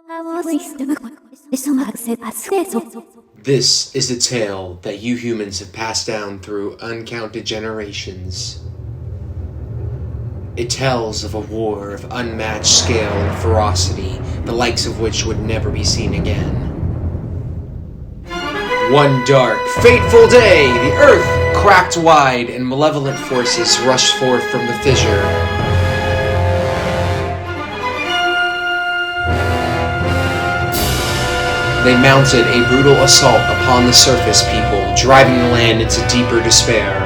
This is a tale that you humans have passed down through uncounted generations. It tells of a war of unmatched scale and ferocity, the likes of which would never be seen again. One dark, fateful day, the earth cracked wide and malevolent forces rushed forth from the fissure. They mounted a brutal assault upon the surface people, driving the land into deeper despair.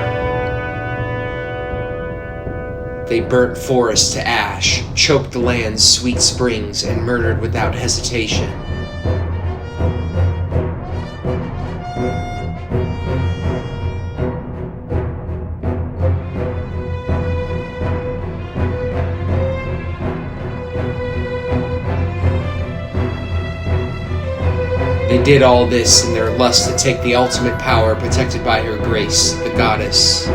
They burnt forests to ash, choked the land's sweet springs, and murdered without hesitation. They did all this in their lust to take the ultimate power protected by her grace, the goddess.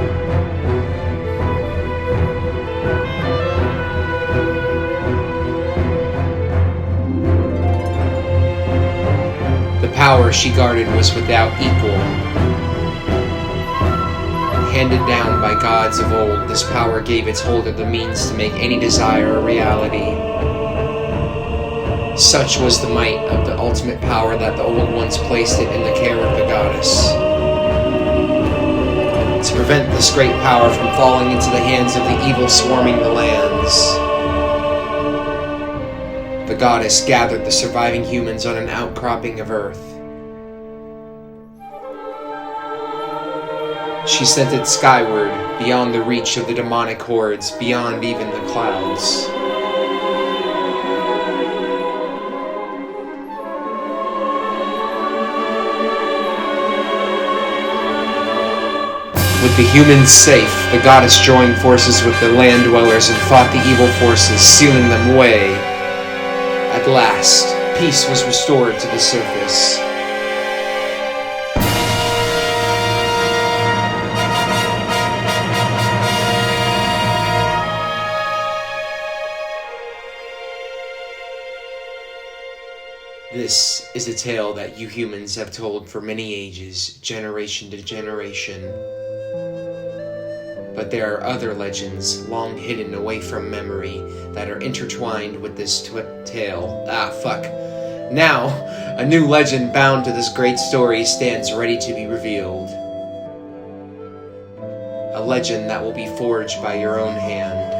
The power she guarded was without equal. Handed down by gods of old, this power gave its holder the means to make any desire a reality. Such was the might of the ultimate power that the old ones placed it in the care of the goddess. To prevent this great power from falling into the hands of the evil swarming the lands, the goddess gathered the surviving humans on an outcropping of earth. She sent it skyward, beyond the reach of the demonic hordes, beyond even the clouds. With the humans safe, the goddess joined forces with the land dwellers and fought the evil forces, sealing them away. At last, peace was restored to the surface. This is a tale that you humans have told for many ages, generation to generation. But there are other legends, long hidden away from memory, that are intertwined with this tale. Now, a new legend bound to this great story stands ready to be revealed. A legend that will be forged by your own hand.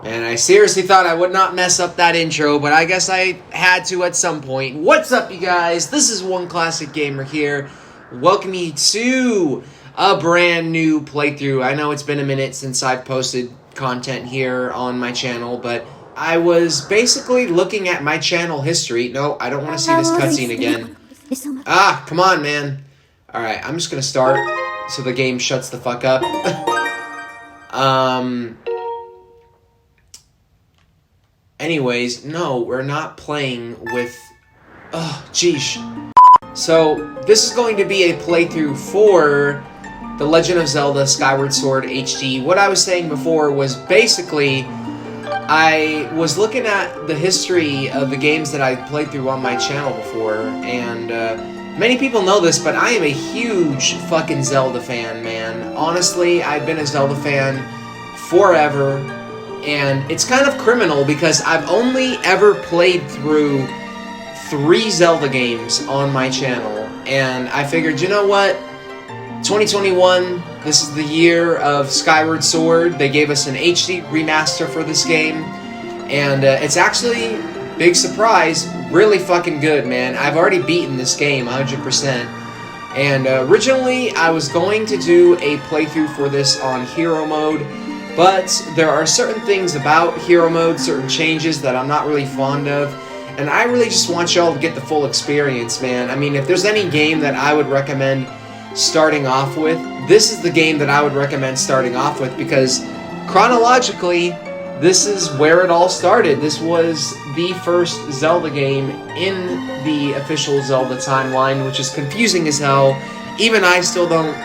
And I seriously thought I would not mess up that intro, but I guess I had to at some point. What's up, you guys? This is One Classic Gamer here. Welcome you to a brand new playthrough. I know it's been a minute since I've posted content here on my channel, but I was basically looking at my channel history. No, I don't want to see this cutscene again. Come on, man. Alright, I'm just gonna start so the game shuts the fuck up. Anyways, no, we're not playing with... Oh, jeez. So, this is going to be a playthrough for The Legend of Zelda Skyward Sword HD. What I was saying before was basically... I was looking at the history of the games that I played through on my channel before, and many people know this, but I am a huge fucking Zelda fan, man. Honestly, I've been a Zelda fan forever. And it's kind of criminal because I've only ever played through 3 Zelda games on my channel. And I figured, you know what? 2021, this is the year of Skyward Sword. They gave us an HD remaster for this game. And it's actually, big surprise, really fucking good, man. I've already beaten this game 100%. And originally, I was going to do a playthrough for this on Hero Mode. But there are certain things about Hero Mode, certain changes that I'm not really fond of, and I really just want y'all to get the full experience, man. I mean, if there's any game that I would recommend starting off with, this is the game that I would recommend starting off with, because chronologically, this is where it all started. This was the first Zelda game in the official Zelda timeline, which is confusing as hell. Even I still don't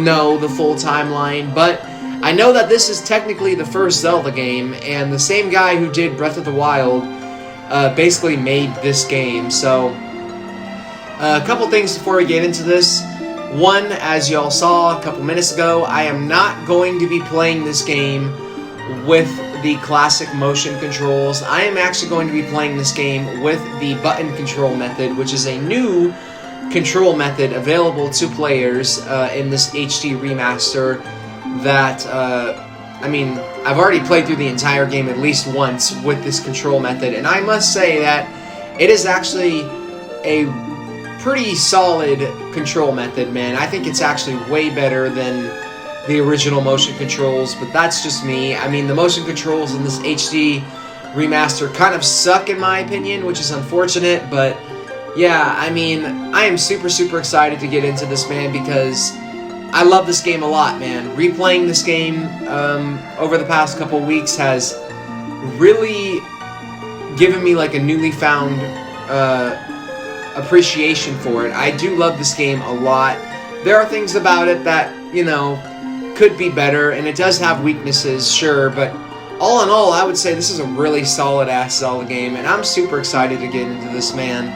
know the full timeline, but I know that this is technically the first Zelda game, and the same guy who did Breath of the Wild basically made this game. So, a couple things before we get into this. One, as y'all saw a couple minutes ago, I am not going to be playing this game with the classic motion controls. I am actually going to be playing this game with the button control method, which is a new control method available to players in this HD remaster that, I mean, I've already played through the entire game at least once with this control method, and I must say that it is actually a pretty solid control method, man. I think it's actually way better than the original motion controls, but that's just me. I mean, the motion controls in this HD remaster kind of suck in my opinion, which is unfortunate, but yeah, I mean, I am super, super excited to get into this, man, because I love this game a lot, man. Replaying this game over the past couple weeks has really given me like a newly found appreciation for it. I do love this game a lot. There are things about it that, you know, could be better, and it does have weaknesses, sure, but all in all, I would say this is a really solid-ass Zelda game, and I'm super excited to get into this, man.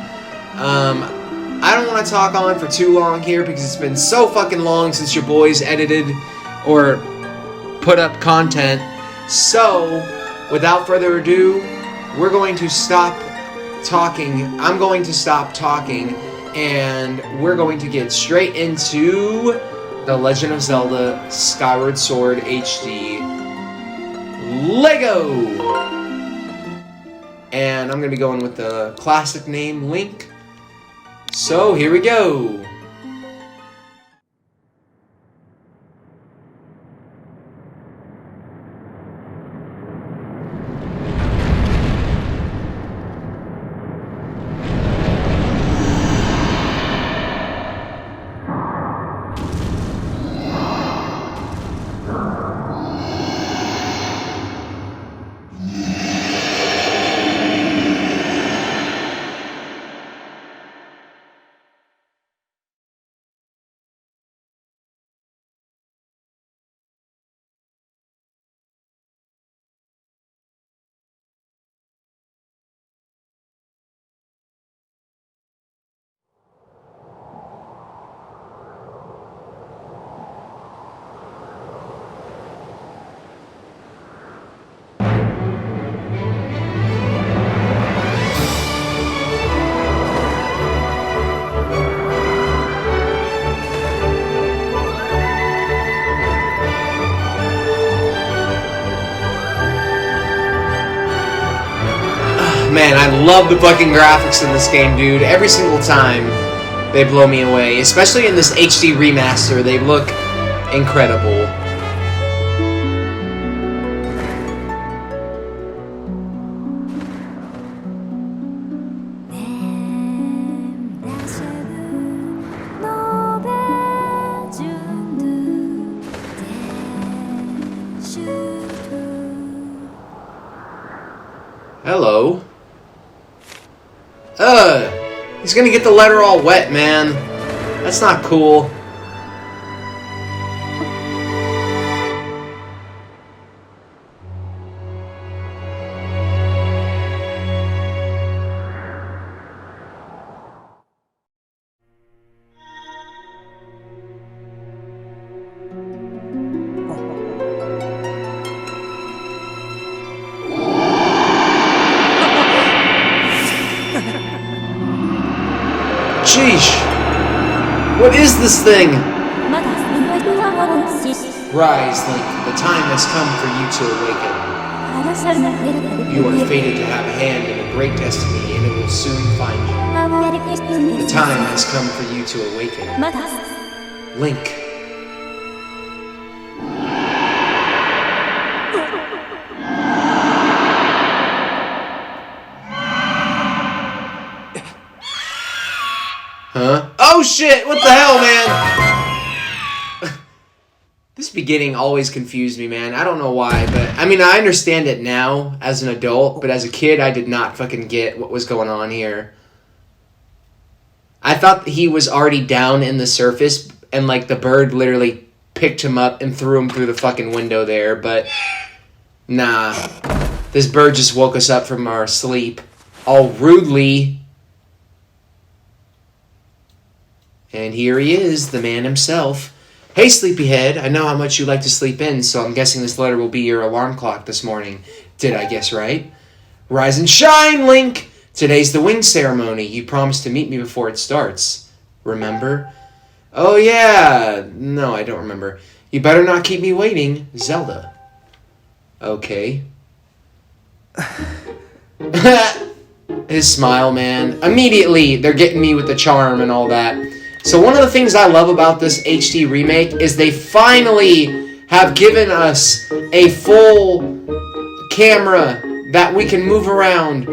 I don't want to talk on for too long here, because it's been so fucking long since your boys edited or put up content. So, without further ado, we're going to stop talking. I'm going to stop talking, and we're going to get straight into The Legend of Zelda Skyward Sword HD Lego! And I'm going to be going with the classic name, Link. So, here we go! Man, I love the fucking graphics in this game, dude. Every single time, they blow me away. Especially in this HD remaster, they look incredible. Hello. He's gonna get the letter all wet, man. That's not cool. Sheesh! What is this thing? Rise, Link. The time has come for you to awaken. You are fated to have a hand in a great destiny, and it will soon find you. The time has come for you to awaken. Link. Huh? Oh shit! What the hell, man? This beginning always confused me, man. I don't know why, but I mean, I understand it now as an adult, but as a kid, I did not fucking get what was going on here. I thought he was already down in the surface, and like the bird literally picked him up and threw him through the fucking window there, but nah. This bird just woke us up from our sleep, all rudely. And here he is, the man himself. Hey, sleepyhead, I know how much you like to sleep in, so I'm guessing this letter will be your alarm clock this morning. Did I guess right? Rise and shine, Link! Today's the wing ceremony. You promised to meet me before it starts. Remember? Oh, yeah. No, I don't remember. You better not keep me waiting. Zelda. Okay. His smile, man. Immediately, they're getting me with the charm and all that. So one of the things I love about this HD remake is they finally have given us a full camera that we can move around.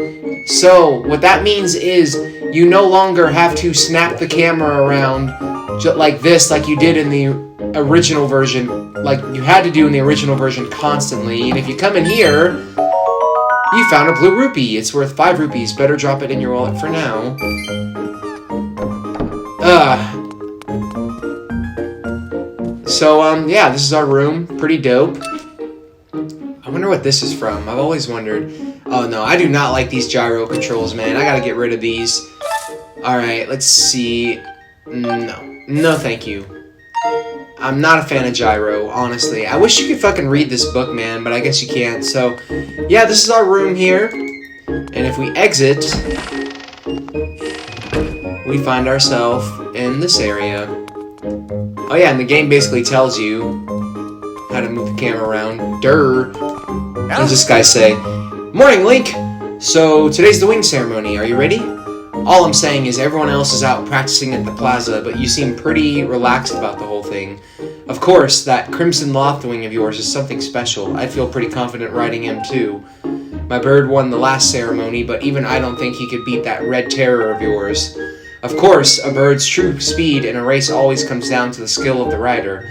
So what that means is you no longer have to snap the camera around just like this, like you did in the original version, like you had to do in the original version constantly. And if you come in here, you found a blue rupee. It's worth 5 rupees. Better drop it in your wallet for now. So, yeah, this is our room. Pretty dope. I wonder what this is from. I've always wondered. Oh, no, I do not like these gyro controls, man. I gotta get rid of these. Alright, let's see. No, thank you. I'm not a fan of gyro, honestly. I wish you could fucking read this book, man, but I guess you can't. So, yeah, this is our room here. And if we exit, we find ourselves in this area. Oh yeah, and the game basically tells you how to move the camera around. Durr. What does this guy say? Morning, Link! So, today's the wing ceremony. Are you ready? All I'm saying is everyone else is out practicing at the plaza, but you seem pretty relaxed about the whole thing. Of course, that Crimson Loft wing of yours is something special. I feel pretty confident riding him, too. My bird won the last ceremony, but even I don't think he could beat that Red Terror of yours. Of course, a bird's true speed in a race always comes down to the skill of the rider.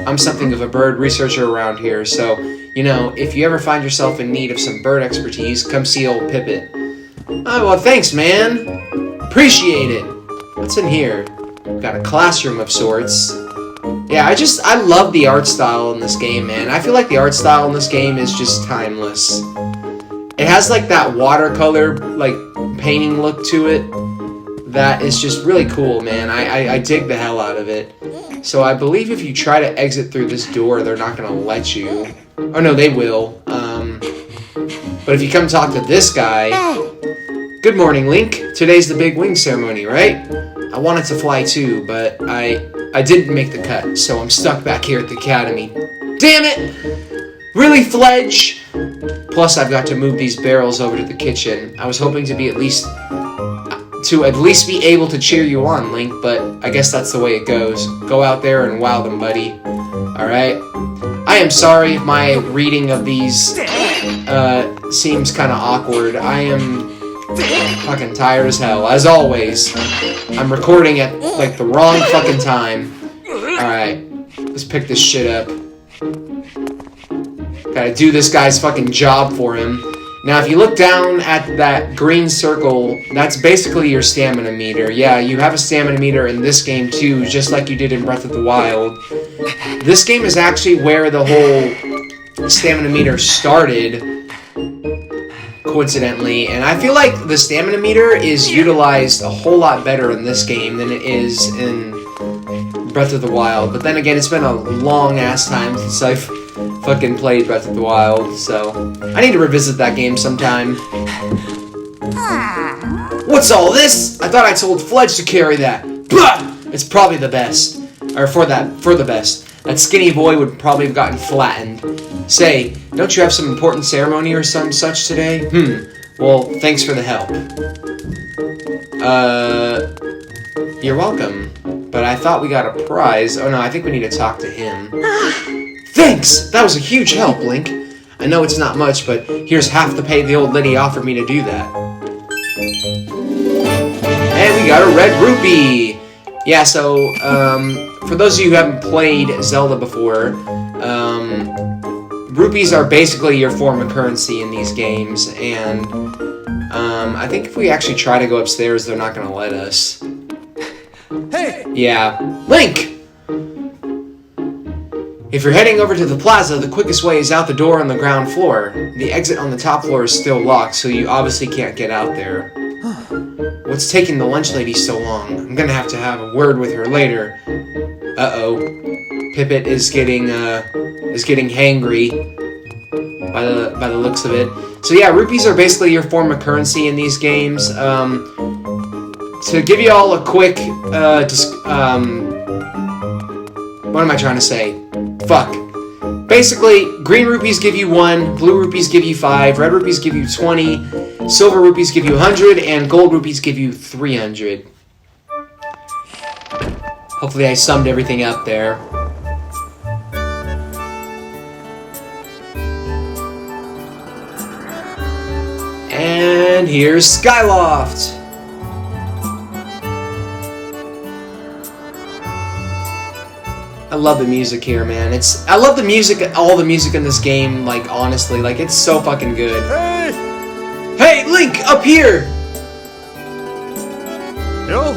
I'm something of a bird researcher around here, so, you know, if you ever find yourself in need of some bird expertise, come see old Pippet. Oh, well, thanks, man. Appreciate it. What's in here? Got a classroom of sorts. Yeah, I love the art style in this game, man. I feel like the art style in this game is just timeless. It has, like, that watercolor, like, painting look to it. That is just really cool, man. I dig the hell out of it. So I believe if you try to exit through this door, they're not going to let you. Oh, no, they will. But if you come talk to this guy... Good morning, Link. Today's the big wing ceremony, right? I wanted to fly too, but I didn't make the cut, so I'm stuck back here at the academy. Damn it! Really, Fledge? Plus, I've got to move these barrels over to the kitchen. I was hoping to at least be able to cheer you on, Link, but I guess that's the way it goes. Go out there and wow them, buddy. Alright? I am sorry if my reading of these seems kind of awkward. I am fucking tired as hell, as always. I'm recording at, like, the wrong fucking time. Alright, let's pick this shit up. Gotta do this guy's fucking job for him. Now, if you look down at that green circle, that's basically your stamina meter. Yeah, you have a stamina meter in this game, too, just like you did in Breath of the Wild. This game is actually where the whole stamina meter started, coincidentally, and I feel like the stamina meter is utilized a whole lot better in this game than it is in Breath of the Wild. But then again, it's been a long-ass time since I've fucking played Breath of the Wild, so I need to revisit that game sometime. What's all this? I thought I told Fledge to carry that. Bah! It's probably the best. Or for the best. That skinny boy would probably have gotten flattened. Say, don't you have some important ceremony or some such today? Well, thanks for the help. You're welcome. But I thought we got a prize. Oh no, I think we need to talk to him. Thanks! That was a huge help, Link. I know it's not much, but here's half the pay the old lady offered me to do that. And we got a red rupee! Yeah, so, for those of you who haven't played Zelda before, rupees are basically your form of currency in these games, and I think if we actually try to go upstairs, they're not going to let us. Hey! Yeah. Link! If you're heading over to the plaza, the quickest way is out the door on the ground floor. The exit on the top floor is still locked, so you obviously can't get out there. What's taking the lunch lady so long? I'm gonna have a word with her later. Uh-oh. Pippet is getting hangry by the looks of it. So yeah, rupees are basically your form of currency in these games. To give you all a quick, what am I trying to say? Fuck. Basically, green rupees give you 1, blue rupees give you 5, red rupees give you 20, silver rupees give you 100, and gold rupees give you 300. Hopefully I summed everything up there. And here's Skyloft! I love the music here, man. I love the music, all the music in this game, like, honestly. Like, it's so fucking good. Hey! Hey, Link, up here! Yo!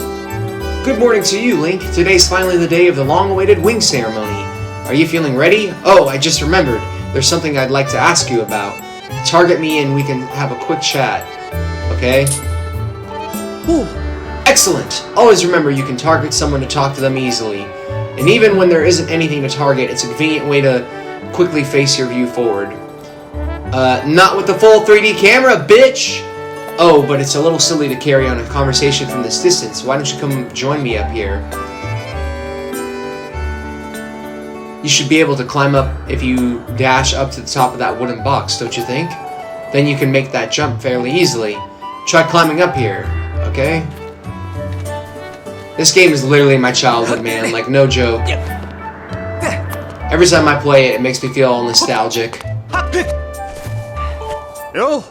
Good morning to you, Link. Today's finally the day of the long-awaited wing ceremony. Are you feeling ready? Oh, I just remembered. There's something I'd like to ask you about. Target me and we can have a quick chat. Okay? Ooh. Excellent! Always remember you can target someone to talk to them easily. And even when there isn't anything to target, it's a convenient way to quickly face your view forward. Not with the full 3D camera, bitch! Oh, but it's a little silly to carry on a conversation from this distance. Why don't you come join me up here? You should be able to climb up if you dash up to the top of that wooden box, don't you think? Then you can make that jump fairly easily. Try climbing up here, okay? This game is literally my childhood, man. Like, no joke. Every time I play it, it makes me feel all nostalgic. Yo!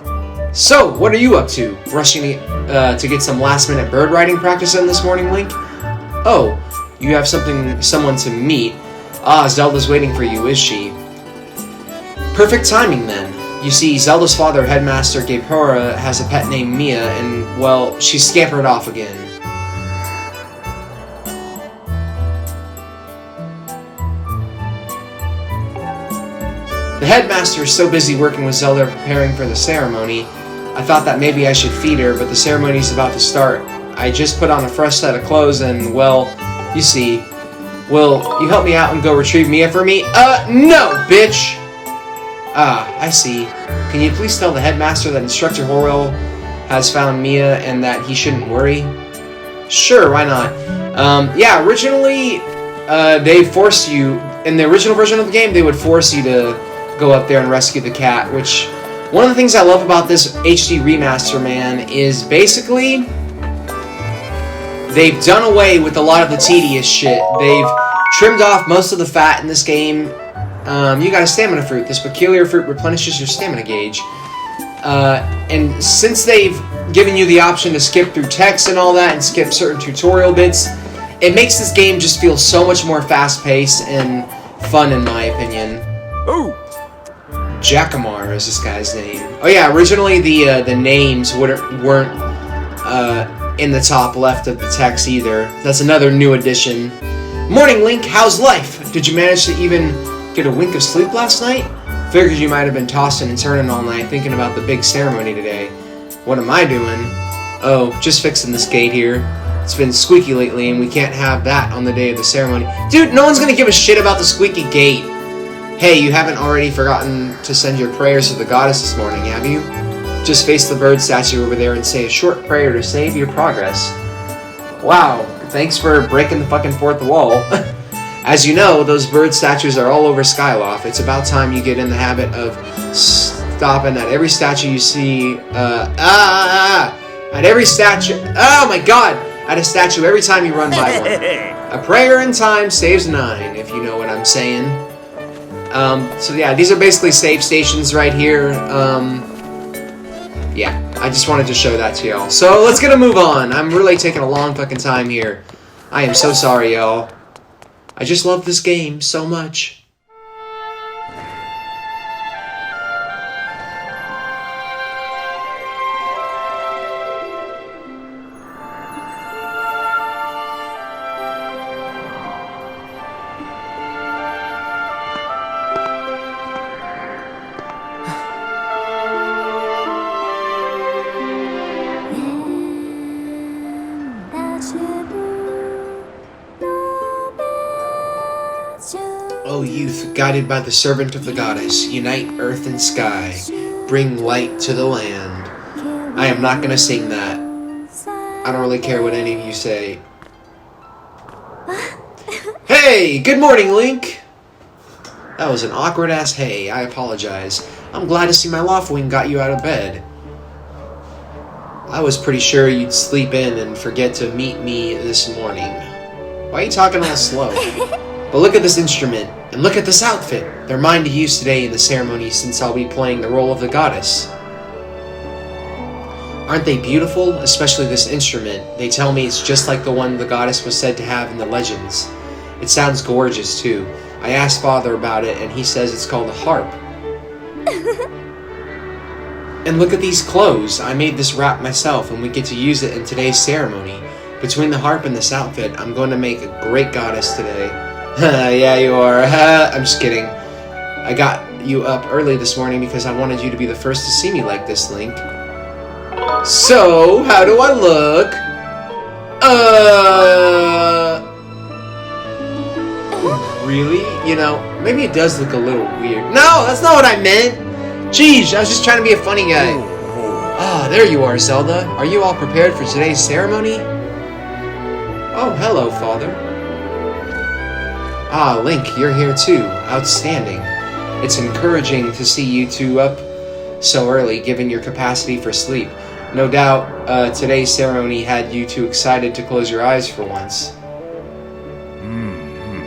So, what are you up to? Rushing to get some last-minute bird riding practice in this morning, Link? Oh, you have someone to meet. Ah, Zelda's waiting for you, is she? Perfect timing, then. You see, Zelda's father, Headmaster Gapura, has a pet named Mia, and, well, she scampered off again. The headmaster is so busy working with Zelda preparing for the ceremony, I thought that maybe I should feed her, but the ceremony's about to start. I just put on a fresh set of clothes and, well, you see. Will you help me out and go retrieve Mia for me? No, bitch! Ah, I see. Can you please tell the headmaster that Instructor Horwell has found Mia and that he shouldn't worry? Sure, why not? Yeah, originally, they forced you, in the original version of the game, they would force you to go up there and rescue the cat, which, one of the things I love about this HD remaster, man, is basically, they've done away with a lot of the tedious shit. They've trimmed off most of the fat in this game. You got a stamina fruit. This peculiar fruit replenishes your stamina gauge. And since they've given you the option to skip through text and all that, and skip certain tutorial bits, it makes this game just feel so much more fast-paced and fun, in my opinion. Ooh! Jackamar is this guy's name. Oh yeah, originally the names weren't in the top left of the text either. That's another new addition. Morning, Link. How's life? Did you manage to even get a wink of sleep last night? Figured you might have been tossing and turning all night thinking about the big ceremony today. What am I doing? Oh, just fixing this gate here. It's been squeaky lately and we can't have that on the day of the ceremony. Dude, no one's gonna give a shit about the squeaky gate. Hey, you haven't already forgotten to send your prayers to the goddess this morning, have you? Just face the bird statue over there and say a short prayer to save your progress. Wow, thanks for breaking the fucking fourth wall. As you know, those bird statues are all over Skyloft. It's about time you get in the habit of stopping at every statue you see. At every statue. Oh my god! At a statue every time you run by one. A prayer in time saves 9, if you know what I'm saying. So yeah, these are basically save stations right here. Yeah, I just wanted to show that to y'all. So let's get a move on. I'm really taking a long fucking time here. I am so sorry, y'all. I just love this game so much. O youth, guided by the servant of the goddess, unite earth and sky, bring light to the land. I am not gonna sing that. I don't really care what any of you say. Hey, good morning, Link! That was an awkward-ass hey, I apologize. I'm glad to see my Loftwing got you out of bed. I was pretty sure you'd sleep in and forget to meet me this morning. Why are you talking all slow? But look at this instrument, and look at this outfit. They're mine to use today in the ceremony since I'll be playing the role of the goddess. Aren't they beautiful? Especially this instrument. They tell me it's just like the one the goddess was said to have in the legends. It sounds gorgeous too. I asked Father about it and he says it's called a harp. And look at these clothes. I made this wrap myself and we get to use it in today's ceremony. Between the harp and this outfit, I'm going to make a great goddess today. Yeah, you are. I'm just kidding. I got you up early this morning because I wanted you to be the first to see me like this, Link. So, how do I look? Really? You know, maybe it does look a little weird. No, that's not what I meant! Jeez, I was just trying to be a funny guy. Ah, there you are, Zelda. Are you all prepared for today's ceremony? Oh, hello, Father. Ah, Link, you're here too. Outstanding. It's encouraging to see you two up so early, given your capacity for sleep. No doubt, today's ceremony had you too excited to close your eyes for once.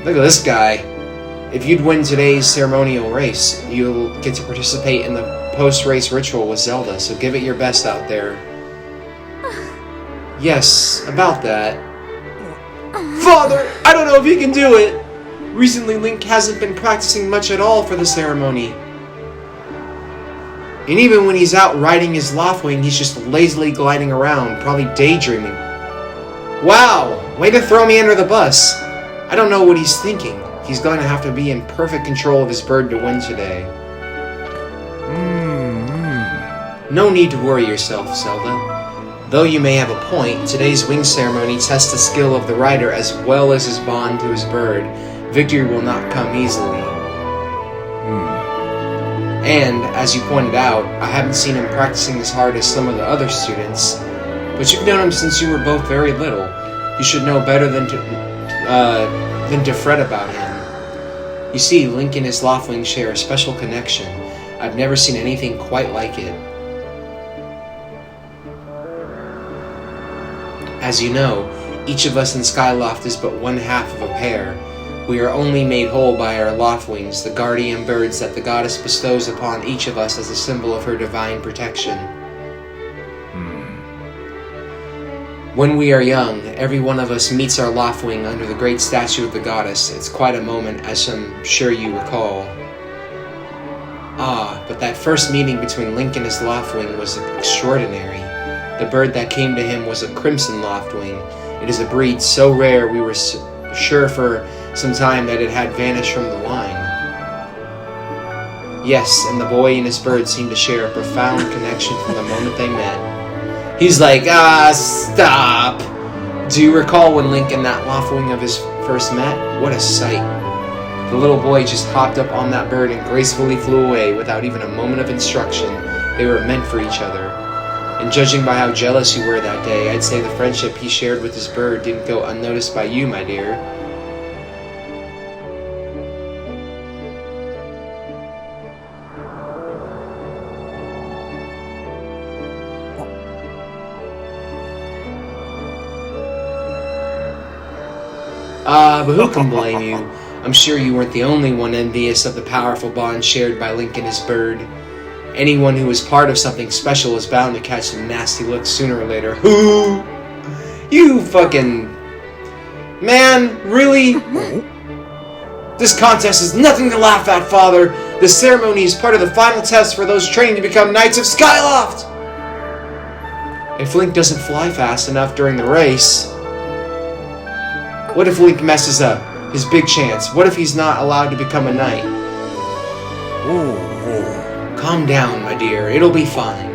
Look at this guy. If you'd win today's ceremonial race, you'll get to participate in the post-race ritual with Zelda, so give it your best out there. Yes, about that. Father, I don't know if you can do it! Recently, Link hasn't been practicing much at all for the ceremony. And even when he's out riding his Loftwing, he's just lazily gliding around, probably daydreaming. Wow! Way to throw me under the bus! I don't know what he's thinking. He's going to have to be in perfect control of his bird to win today. No need to worry yourself, Zelda. Though you may have a point, today's wing ceremony tests the skill of the rider as well as his bond to his bird. Victory will not come easily. And, as you pointed out, I haven't seen him practicing as hard as some of the other students. But you've known him since you were both very little. You should know better than to fret about him. You see, Link and his Loftwing share a special connection. I've never seen anything quite like it. As you know, each of us in Skyloft is but one half of a pair. We are only made whole by our Loftwings, the guardian birds that the goddess bestows upon each of us as a symbol of her divine protection. When we are young, every one of us meets our Loftwing under the great statue of the goddess. It's quite a moment, as I'm sure you recall. Ah, but that first meeting between Link and his Loftwing was extraordinary. The bird that came to him was a crimson Loftwing. It is a breed so rare we were sure for some time that it had vanished from the line. Yes, and the boy and his bird seemed to share a profound connection from the moment they met. He's like, stop! Do you recall when Link and that Loftwing of his first met? What a sight. The little boy just hopped up on that bird and gracefully flew away without even a moment of instruction. They were meant for each other. And judging by how jealous you were that day, I'd say the friendship he shared with his bird didn't go unnoticed by you, my dear. But who can blame you? I'm sure you weren't the only one envious of the powerful bond shared by Link and his bird. Anyone who is part of something special is bound to catch some nasty looks sooner or later. Who? You fucking... Man, really? This contest is nothing to laugh at, Father. The ceremony is part of the final test for those training to become Knights of Skyloft. If Link doesn't fly fast enough during the race... What if Link messes up? His big chance. What if he's not allowed to become a knight? Calm down, my dear. It'll be fine.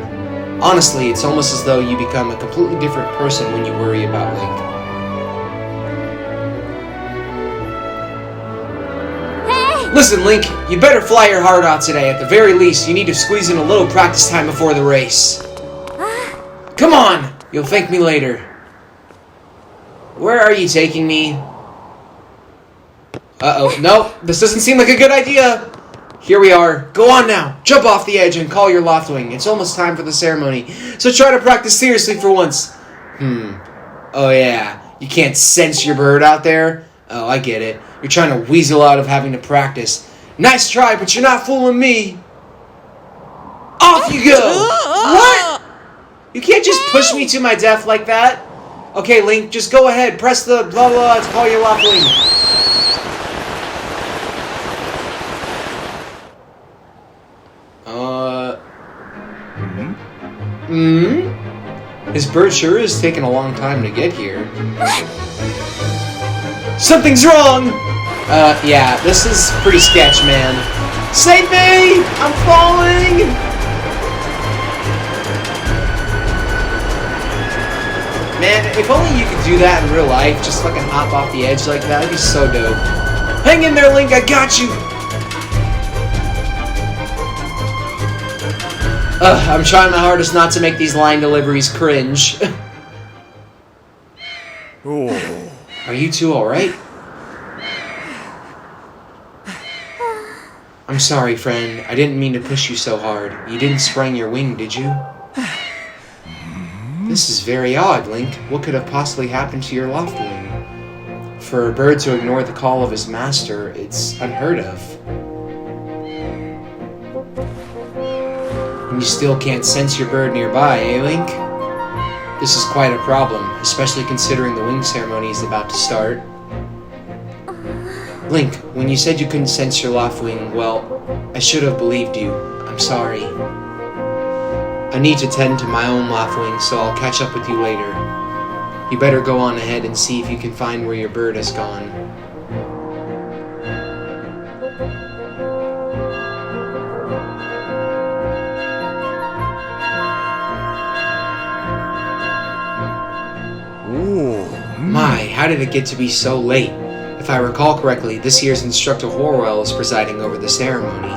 Honestly, it's almost as though you become a completely different person when you worry about Link. Listen, Link, you better fly your heart out today. At the very least, you need to squeeze in a little practice time before the race. Come on! You'll thank me later. Where are you taking me? Uh-oh. Nope. This doesn't seem like a good idea. Here we are. Go on now. Jump off the edge and call your Loftwing. It's almost time for the ceremony. So try to practice seriously for once. Oh yeah. You can't sense your bird out there? Oh, I get it. You're trying to weasel out of having to practice. Nice try, but you're not fooling me. Off you go! What? You can't just push me to my death like that. Okay, Link, just go ahead. Press the blah blah to call your Loftwing. His bird sure is taking a long time to get here. Something's wrong! Yeah, this is pretty sketch, man. Save me! I'm falling! Man, if only you could do that in real life, just fucking hop off the edge like that, that'd be so dope. Hang in there, Link, I got you! I'm trying my hardest not to make these line deliveries cringe. Are you two alright? I'm sorry, friend. I didn't mean to push you so hard. You didn't sprain your wing, did you? This is very odd, Link. What could have possibly happened to your Loftwing? For a bird to ignore the call of his master, it's unheard of. And you still can't sense your bird nearby, eh, Link? This is quite a problem, especially considering the wing ceremony is about to start. Link, when you said you couldn't sense your Loftwing, well, I should have believed you. I'm sorry. I need to tend to my own Loftwing, so I'll catch up with you later. You better go on ahead and see if you can find where your bird has gone. My, how did it get to be so late? If I recall correctly, this year's Instructor Horwell is presiding over the ceremony.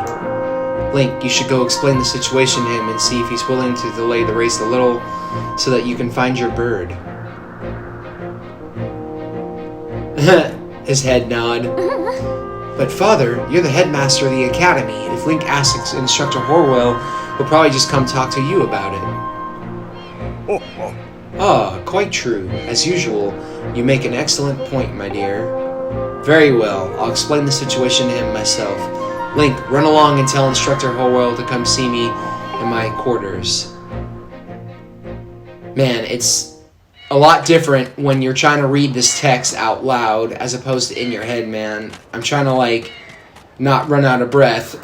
Link, you should go explain the situation to him and see if he's willing to delay the race a little so that you can find your bird. His head nod. But Father, you're the headmaster of the academy. If Link asks Instructor Horwell, he'll probably just come talk to you about it. Ah, quite true. As usual, you make an excellent point, my dear. Very well, I'll explain the situation to him myself. Link, run along and tell Instructor Horwell to come see me in my quarters. Man, it's a lot different when you're trying to read this text out loud as opposed to in your head, man. I'm trying to, like, not run out of breath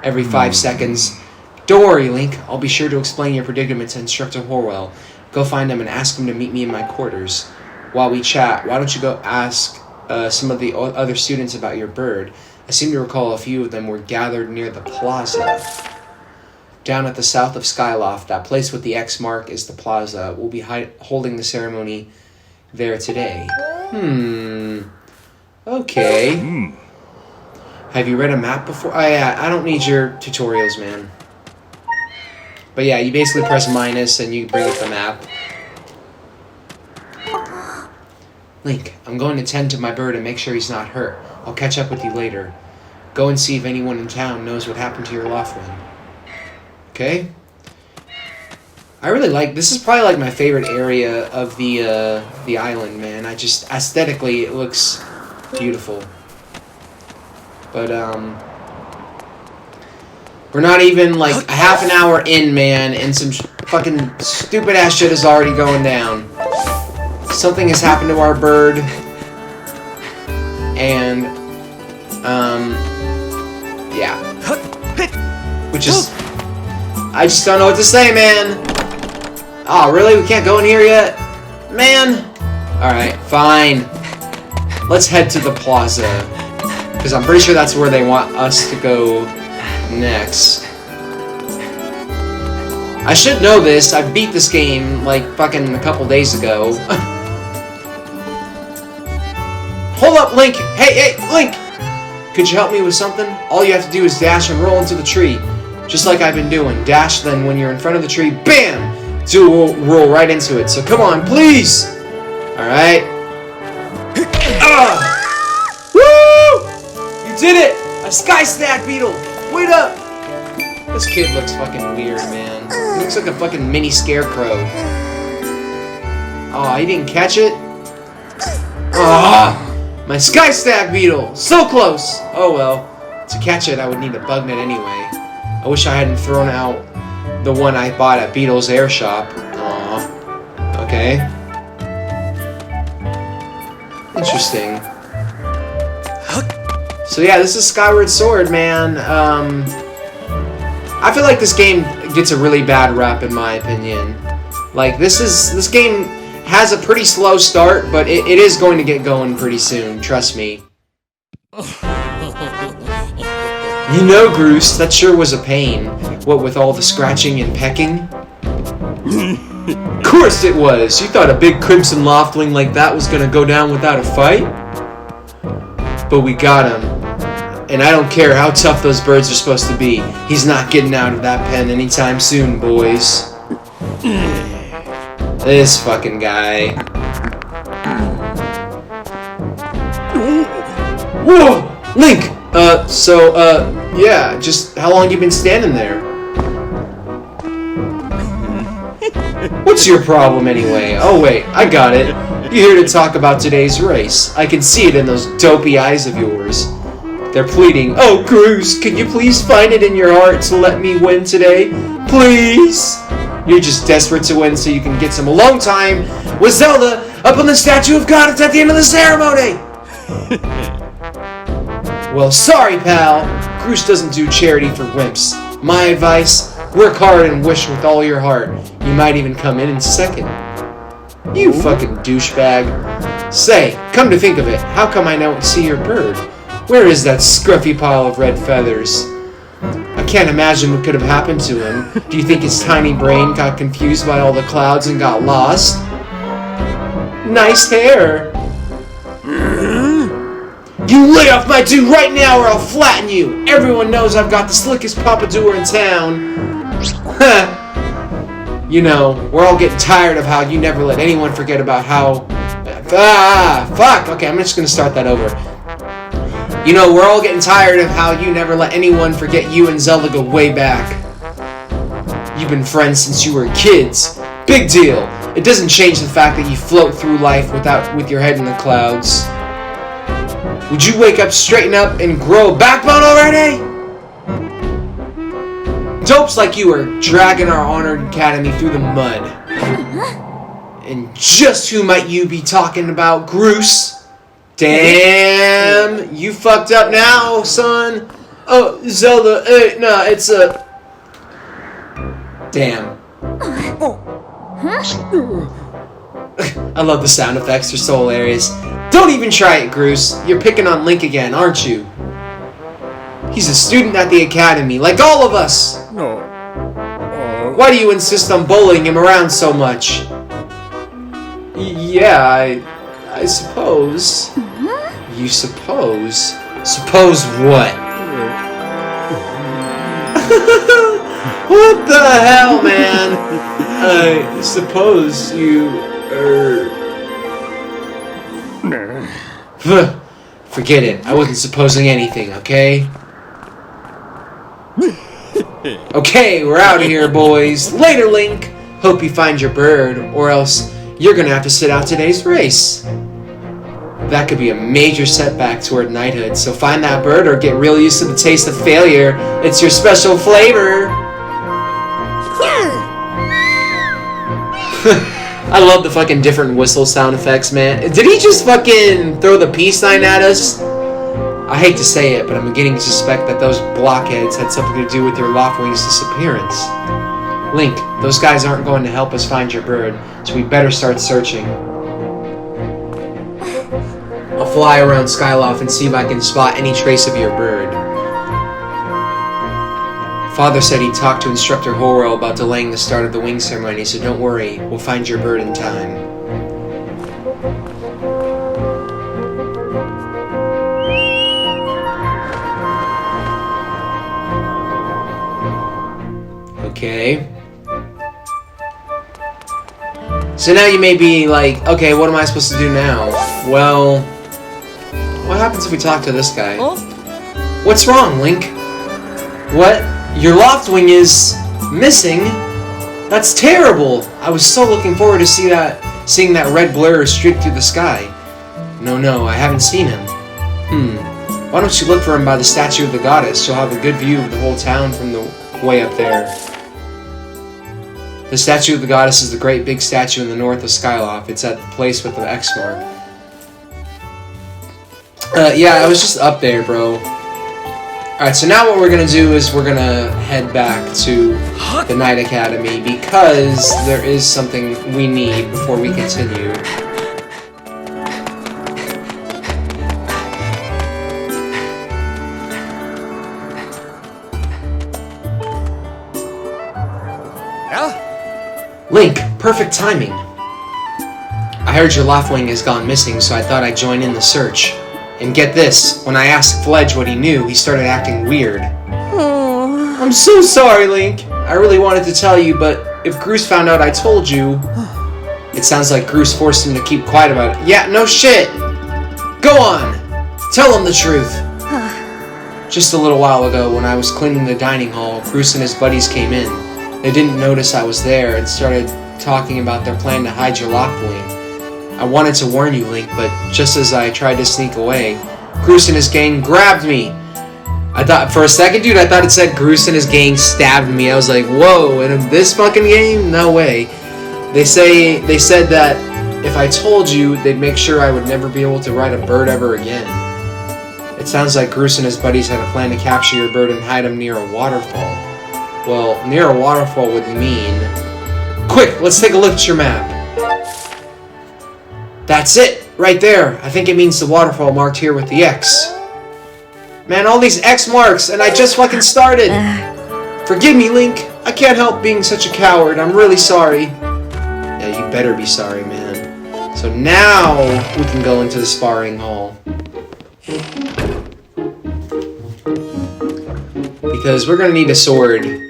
every 5 seconds. Don't worry, Link. I'll be sure to explain your predicament to Instructor Horwell. Go find him and ask him to meet me in my quarters. While we chat, why don't you go ask some of the other students about your bird? I seem to recall a few of them were gathered near the plaza. Down at the south of Skyloft, that place with the X mark is the plaza. We'll be holding the ceremony there today. Okay. Have you read a map before? Oh yeah, I don't need your tutorials, man. But yeah, you basically press minus and you bring up the map. Link, I'm going to tend to my bird and make sure he's not hurt. I'll catch up with you later. Go and see if anyone in town knows what happened to your Loftwing. Okay? I really like, this is probably like my favorite area of the island, man. I just, aesthetically, it looks beautiful. But, we're not even like a half an hour in, man, and some fucking stupid ass shit is already going down. Something has happened to our bird. And, yeah. Which is, I just don't know what to say, man. Oh, really? We can't go in here yet? Man. Alright, fine. Let's head to the plaza. Because I'm pretty sure that's where they want us to go next. I should know this. I beat this game, like, fucking a couple days ago. Hold up, Link! Hey, Link! could you help me with something? All you have to do is dash and roll into the tree. Just like I've been doing. Dash, then when you're in front of the tree, BAM! Roll right into it. So come on, please! Alright. Woo! You did it! A sky snack beetle! Wait up! This kid looks fucking weird, man. He looks like a fucking mini scarecrow. Oh, he didn't catch it? Ah! My sky snack beetle! So close! Oh well. To catch it, I would need a bug net anyway. I wish I hadn't thrown out the one I bought at Beetle's Air Shop. Aww. Okay. Interesting. So yeah, this is Skyward Sword, man. I feel like this game gets a really bad rap in my opinion. Like, this game has a pretty slow start, but it is going to get going pretty soon, trust me. You know, Groose, that sure was a pain. What with all the scratching and pecking? Of course it was! You thought a big crimson loftling like that was gonna go down without a fight? But we got him. And I don't care how tough those birds are supposed to be. He's not getting out of that pen anytime soon, boys. This fucking guy. Whoa! Link! Yeah, just how long you been standing there? What's your problem anyway? Oh wait, I got it. You're here to talk about today's race. I can see it in those dopey eyes of yours. They're pleading, "Oh, Groose, can you please find it in your heart to let me win today? Please?" You're just desperate to win so you can get some alone time with Zelda up on the statue of God at the end of the ceremony! Well, sorry, pal. Groose doesn't do charity for wimps. My advice, work hard and wish with all your heart. You might even come in second. You fucking douchebag. Say, come to think of it, how come I don't see your bird? Where is that scruffy pile of red feathers? I can't imagine what could have happened to him. Do you think his tiny brain got confused by all the clouds and got lost? Nice hair. You lay off my dude right now or I'll flatten you! Everyone knows I've got the slickest pompadour in town. You know, we're all getting tired of how you never let anyone forget about how... fuck! Okay, I'm just gonna start that over. You know, we're all getting tired of how you never let anyone forget you and Zelda go way back. You've been friends since you were kids. Big deal. It doesn't change the fact that you float through life with your head in the clouds. Would you wake up, straighten up, and grow a backbone already? Dopes like you are dragging our honored academy through the mud. And just who might you be talking about, Groose? Damn, you fucked up now, son. Oh, Zelda, no, it's a... Damn. I love the sound effects, they're so hilarious. Don't even try it, Groose. You're picking on Link again, aren't you? He's a student at the academy, like all of us. No. Why do you insist on bullying him around so much? Yeah, I suppose. You suppose? Suppose what? What the hell, man? I suppose you Forget it. I wasn't supposing anything, okay? Okay, we're out of here, boys. Later, Link. Hope you find your bird, or else you're gonna have to sit out today's race. That could be a major setback toward knighthood, so find that bird or get real used to the taste of failure. It's your special flavor. I love the fucking different whistle sound effects, man. Did he just fucking throw the peace sign at us? I hate to say it, but I'm beginning to suspect that those blockheads had something to do with your Loftwing's disappearance. Link, those guys aren't going to help us find your bird, so we better start searching. I'll fly around Skyloft and see if I can spot any trace of your bird. Father said he talked to Instructor Horo about delaying the start of the wing ceremony, so don't worry, we'll find your bird in time. Okay. So now you may be like, okay, what am I supposed to do now? Well, what happens if we talk to this guy? Oh? What's wrong, Link? What? Your loft wing is missing? That's terrible! I was so looking forward to seeing that red blur streak through the sky. No, I haven't seen him. Why don't you look for him by the statue of the goddess? You'll have a good view of the whole town from the way up there. The statue of the goddess is the great big statue in the north of Skyloft. It's at the place with the X mark. Yeah, I was just up there, bro. Alright, so now what we're gonna do is we're gonna head back to the Night Academy because there is something we need before we continue. Link, perfect timing. I heard your Loftwing has gone missing, so I thought I'd join in the search. And get this, when I asked Fledge what he knew, he started acting weird. Oh. I'm so sorry, Link. I really wanted to tell you, but if Groose found out I told you... It sounds like Groose forced him to keep quiet about it. Yeah, no shit! Go on! Tell him the truth! Just a little while ago, when I was cleaning the dining hall, Groose and his buddies came in. They didn't notice I was there and started talking about their plan to hide your Loftwing. I wanted to warn you, Link, but just as I tried to sneak away, Groose and his gang grabbed me. I thought, for a second, dude, I thought it said Groose and his gang stabbed me. I was like, whoa, in this fucking game? No way. They said that if I told you, they'd make sure I would never be able to ride a bird ever again. It sounds like Groose and his buddies had a plan to capture your bird and hide him near a waterfall. Well, near a waterfall would mean... Quick, let's take a look at your map. That's it, right there. I think it means the waterfall marked here with the X. Man, all these X marks, and I just fucking started. Forgive me, Link. I can't help being such a coward. I'm really sorry. Yeah, you better be sorry, man. So now we can go into the sparring hall. Because we're gonna need a sword.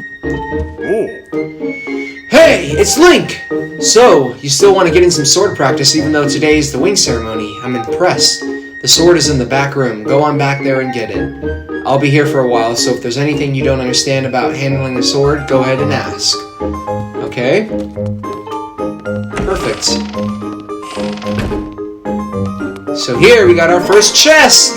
Hey, it's Link! So, you still want to get in some sword practice even though today is the wing ceremony. I'm impressed. The sword is in the back room. Go on back there and get it. I'll be here for a while, so if there's anything you don't understand about handling the sword, go ahead and ask. Okay? Perfect. So here we got our first chest!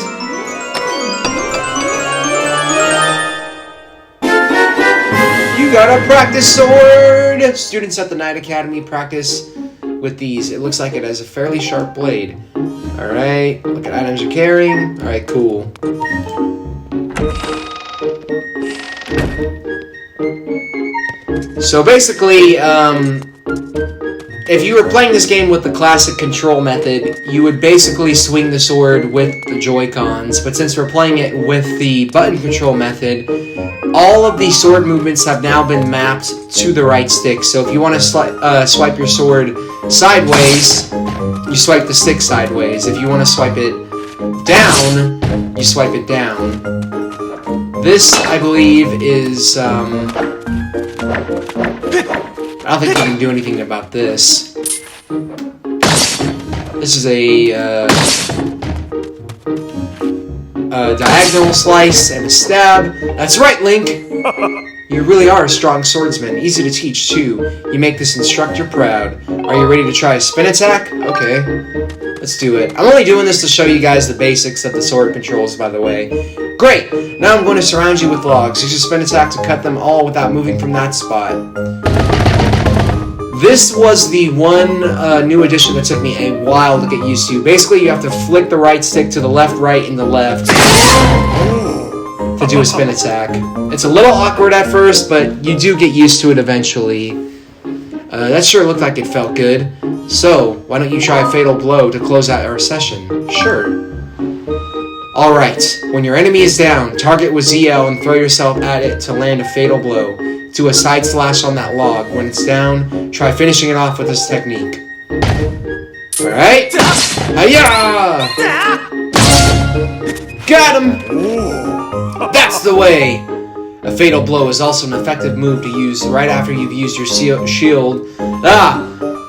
You got a practice sword! Students at the Night Academy practice with these. It looks like it has a fairly sharp blade. Alright, look at items you're carrying. Alright, cool. So basically, if you were playing this game with the classic control method, you would basically swing the sword with the Joy-Cons, but since we're playing it with the button control method, all of the sword movements have now been mapped to the right stick. So if you want to swipe your sword sideways, you swipe the stick sideways. If you want to swipe it down, you swipe it down. This, I believe, is... I don't think you can do anything about this. This is a diagonal slice and a stab. That's right, Link! You really are a strong swordsman. Easy to teach, too. You make this instructor proud. Are you ready to try a spin attack? Okay. Let's do it. I'm only doing this to show you guys the basics of the sword controls, by the way. Great! Now I'm going to surround you with logs. Use your spin attack to cut them all without moving from that spot. This was the one new addition that took me a while to get used to. Basically, you have to flick the right stick to the left, right, and the left to do a spin attack. It's a little awkward at first, but you do get used to it eventually. That sure looked like it felt good. So, why don't you try a fatal blow to close out our session? Sure. Alright, when your enemy is down, target with ZL and throw yourself at it to land a fatal blow. Do a side slash on that log. When it's down, try finishing it off with this technique. Alright? Hiya! Got him! That's the way! A fatal blow is also an effective move to use right after you've used your shield,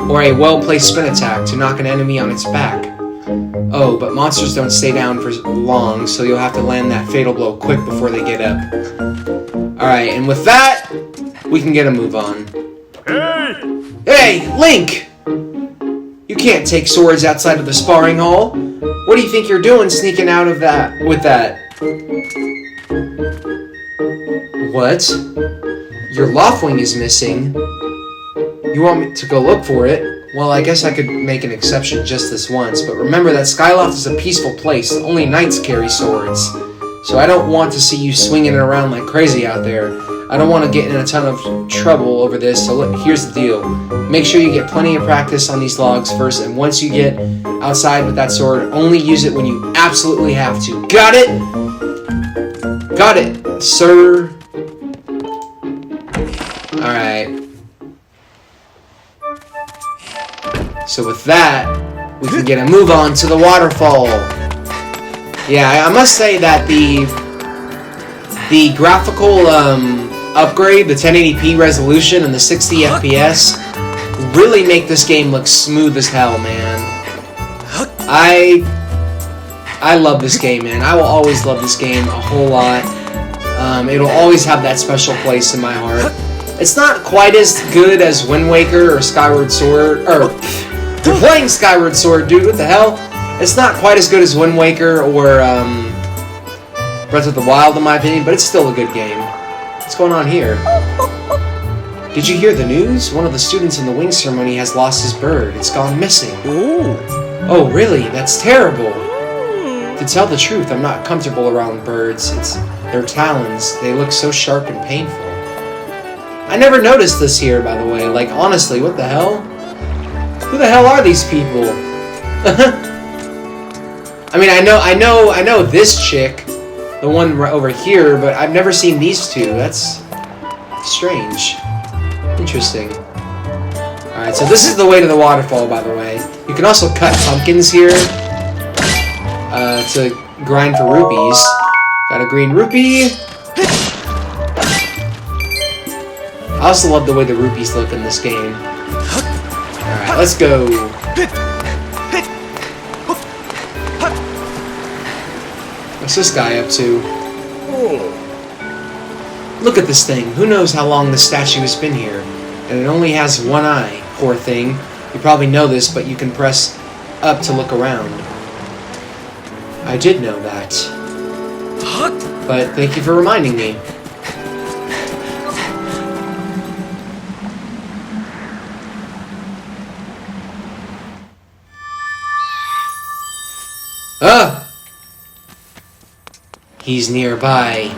or a well-placed spin attack to knock an enemy on its back. Oh, but monsters don't stay down for long, so you'll have to land that fatal blow quick before they get up. Alright, and with that, we can get a move on. Hey, Link! You can't take swords outside of the sparring hall. What do you think you're doing sneaking out of that with that? What? Your Loftwing is missing. You want me to go look for it? Well, I guess I could make an exception just this once, but remember that Skyloft is a peaceful place. Only knights carry swords. So I don't want to see you swinging it around like crazy out there. I don't want to get in a ton of trouble over this, so here's the deal. Make sure you get plenty of practice on these logs first, and once you get outside with that sword, only use it when you absolutely have to. Got it? Got it, sir. Alright. So with that, we can get a move on to the waterfall. Yeah, I must say that the graphical upgrade, the 1080p resolution, and the 60 FPS really make this game look smooth as hell, man. I love this game, man. I will always love this game a whole lot. It'll always have that special place in my heart. It's not quite as good as Wind Waker or Skyward Sword, or you're playing Skyward Sword, dude, what the hell? It's not quite as good as Wind Waker or Breath of the Wild, in my opinion, but it's still a good game. What's going on here? Did you hear the news? One of the students in the wing ceremony has lost his bird. It's gone missing. Ooh. Oh, really? That's terrible. To tell the truth, I'm not comfortable around birds. It's their talons. They look so sharp and painful. I never noticed this here, by the way. Like, honestly, what the hell? Who the hell are these people? I mean, I know this chick, the one right over here, but I've never seen these two. That's strange. Interesting. Alright, so this is the way to the waterfall, by the way. You can also cut pumpkins here to grind for rupees. Got a green rupee. I also love the way the rupees look in this game. Alright, let's go. What's this guy up to? Look at this thing. Who knows how long this statue has been here? And it only has one eye. Poor thing. You probably know this, but you can press up to look around. I did know that. But thank you for reminding me. He's nearby.